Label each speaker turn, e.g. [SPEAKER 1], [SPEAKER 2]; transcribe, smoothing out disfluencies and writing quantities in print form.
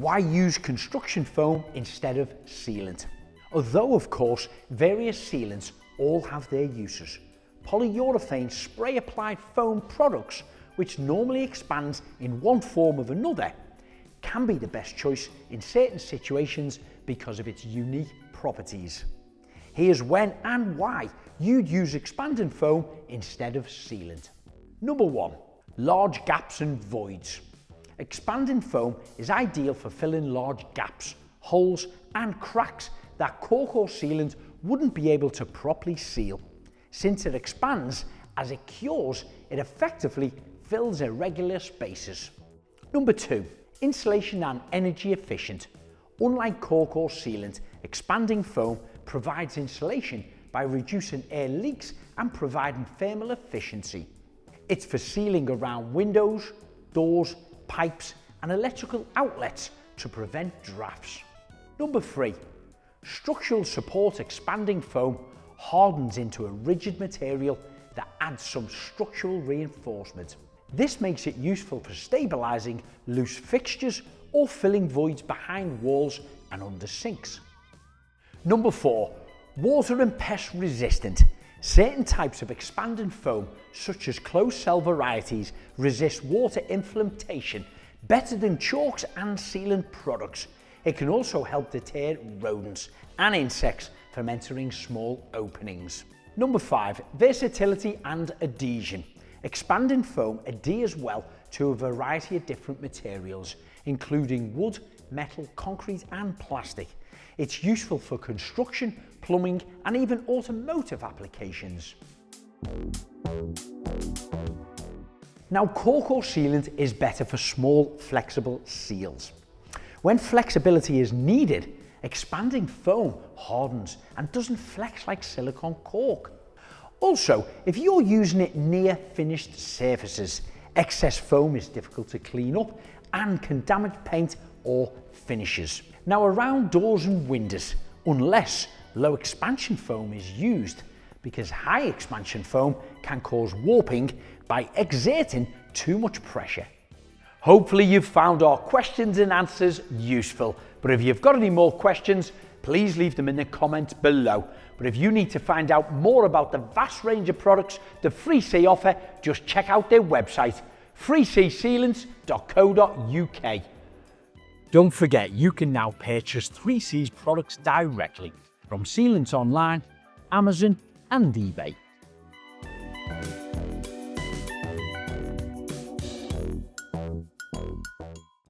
[SPEAKER 1] Why use construction foam instead of sealant? Although of course various sealants all have their uses, polyurethane spray applied foam products, which normally expands in one form or another, can be the best choice in certain situations because of its unique properties. Here's when and why you'd use expanding foam instead of sealant. Number 1. Large gaps and voids. Expanding foam is ideal for filling large gaps, holes and cracks that cork or sealant wouldn't be able to properly seal. Since it expands, as it cures, it effectively fills irregular spaces. Number 2. Insulation and energy efficient. Unlike cork or sealant, expanding foam provides insulation by reducing air leaks and providing thermal efficiency. It's for sealing around windows, doors, pipes and electrical outlets to prevent drafts. Number 3. Structural support. Expanding foam hardens into a rigid material that adds some structural reinforcement. This makes it useful for stabilizing loose fixtures or filling voids behind walls and under sinks. Number 4. Water and pest resistant. Certain types of expanding foam, such as closed cell varieties, resist water infiltration better than chalks and sealant products. It can also help deter rodents and insects from entering small openings. Number 5. Versatility and adhesion. Expanding foam adheres well to a variety of different materials, including wood, metal, concrete and plastic. It's useful for construction, plumbing and even automotive applications. Now, cork or sealant is better for small, flexible seals. When flexibility is needed, expanding foam hardens and doesn't flex like silicone cork. Also, if you're using it near finished surfaces, excess foam is difficult to clean up and can damage paint or finishes. Now, around doors and windows, unless low expansion foam is used, because high expansion foam can cause warping by exerting too much pressure. Hopefully you've found our questions and answers useful, but if you've got any more questions, please leave them in the comments below. But if you need to find out more about the vast range of products that 3C offer, just check out their website, 3csealants.co.uk. Don't forget, you can now purchase 3C's products directly from Sealants online, Amazon and eBay.